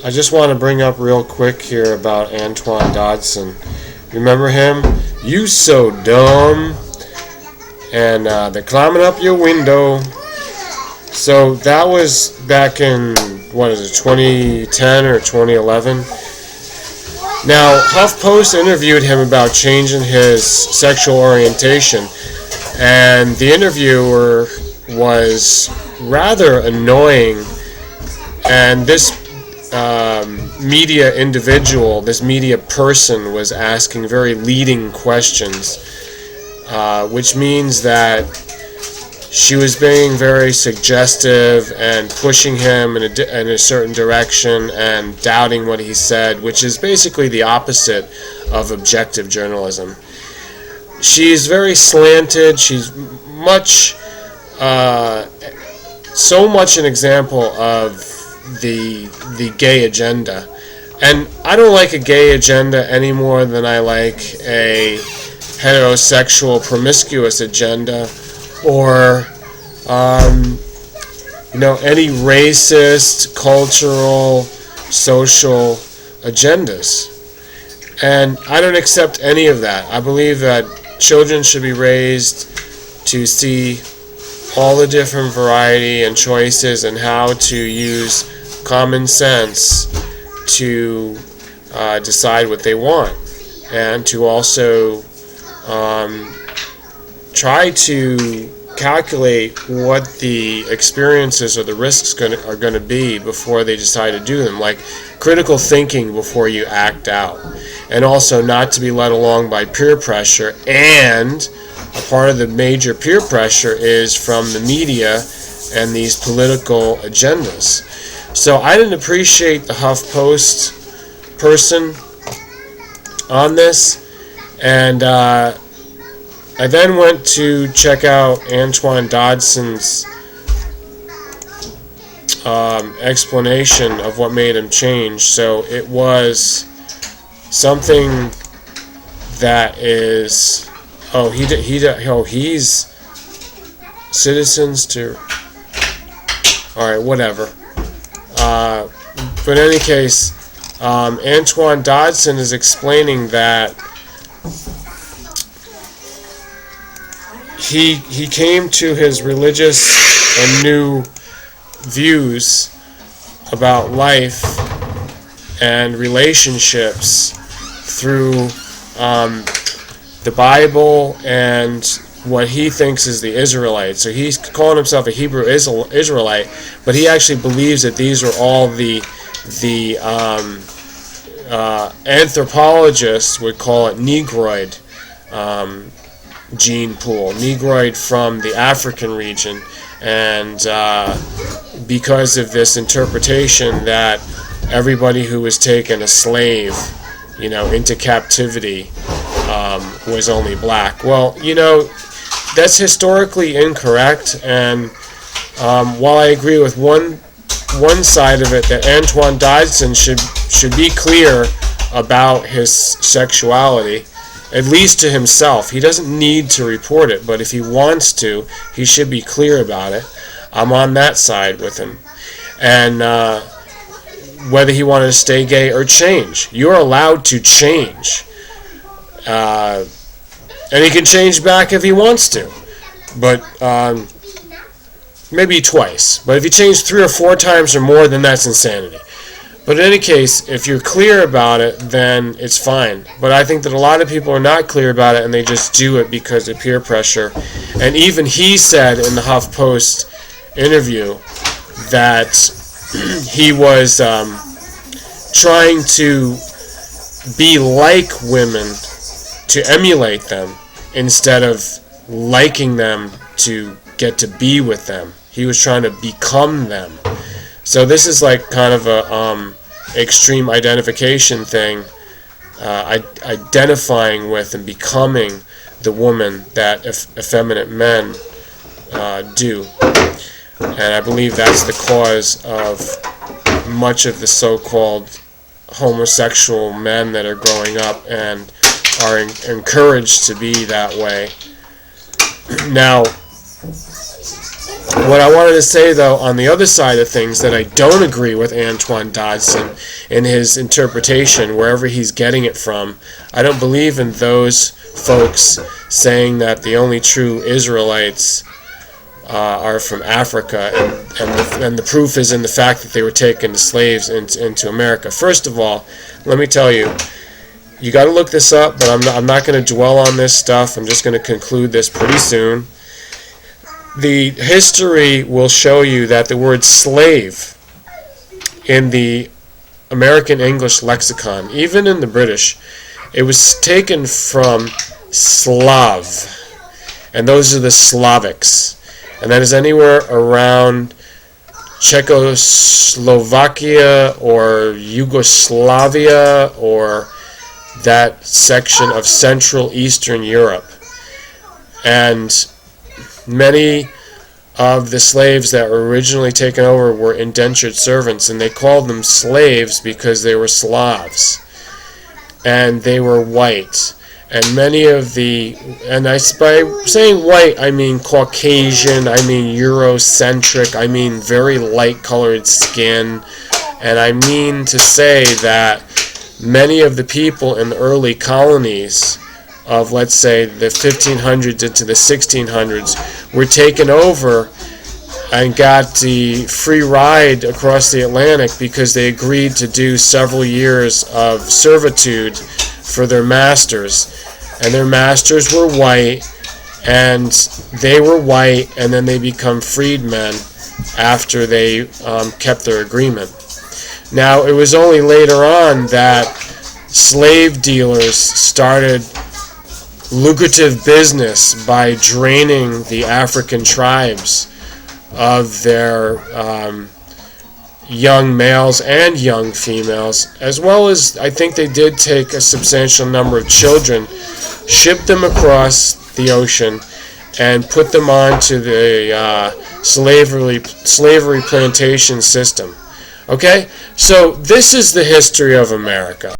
I just want to bring up real quick here about Antoine Dodson. Remember him? You so dumb. And they're climbing up your window. So that was back in, 2010 or 2011? Now, HuffPost interviewed him about changing his sexual orientation, and the interviewer was rather annoying, and this media individual, this media person, was asking very leading questions, which means that she was being very suggestive and pushing him in a certain direction and doubting what he said, which is basically the opposite of objective journalism. She's very slanted. She's so much an example of the gay agenda. And I don't like a gay agenda any more than I like a heterosexual promiscuous agenda, or any racist, cultural, social agendas. And I don't accept any of that. I believe that children should be raised to see all the different variety and choices, and how to use common sense to decide what they want, and to also try to calculate what the experiences or the risks are going to be before they decide to do them, like critical thinking before you act out, and also not to be led along by peer pressure. And a part of the major peer pressure is from the media and these political agendas. So I didn't appreciate the HuffPost person on this, and I then went to check out Antoine Dodson's explanation of what made him change. So it was something that is, he's citizens to, alright, whatever. But in any case, Antoine Dodson is explaining that he came to his religious and new views about life and relationships through the Bible and what he thinks is the Israelites. So he's calling himself a Hebrew Israelite, but he actually believes that these are all the anthropologists would call it Negroid gene pool, Negroid from the African region, and because of this interpretation that everybody who was taken a slave, into captivity, was only black. Well, that's historically incorrect, and while I agree with one side of it, that Antoine Dodson should be clear about his sexuality, at least to himself. He doesn't need to report it, but if he wants to, he should be clear about it. I'm on that side with him. And whether he wanted to stay gay or change, you're allowed to change. And he can change back if he wants to. But maybe twice. But if you change 3 or 4 times or more, then that's insanity. But in any case, if you're clear about it, then it's fine. But I think that a lot of people are not clear about it, and they just do it because of peer pressure. And even he said in the HuffPost interview that he was trying to be like women, to emulate them, instead of liking them to get to be with them. He was trying to become them. So this is like kind of a extreme identification thing, identifying with and becoming the woman that effeminate men do. And I believe that's the cause of much of the so-called homosexual men that are growing up and are encouraged to be that way. Now, What I wanted to say, though, on the other side of things, that I don't agree with Antoine Dodson in his interpretation, wherever he's getting it from. I don't believe in those folks saying that the only true Israelites are from Africa, and the proof is in the fact that they were taken as slaves into America. First of all, let me tell you, you got to look this up, but I'm not going to dwell on this stuff. I'm just going to conclude this pretty soon. The history will show you that the word slave in the American English lexicon, even in the British, it was taken from Slav, and those are the Slavics, and that is anywhere around Czechoslovakia or Yugoslavia or that section of Central Eastern Europe. And many of the slaves that were originally taken over were indentured servants, and they called them slaves because they were Slavs and they were white. And many of the, by saying white, I mean Caucasian, I mean Eurocentric, I mean very light colored skin, and I mean to say that many of the people in the early colonies of, let's say, the 1500s into the 1600s were taken over and got the free ride across the Atlantic because they agreed to do several years of servitude for their masters. And their masters were white, and they were white, and then they become freedmen after they kept their agreement. Now, it was only later on that slave dealers started lucrative business by draining the African tribes of their young males and young females, as well as I think they did take a substantial number of children, ship them across the ocean, and put them onto the slavery plantation system. Okay? So this is the history of America.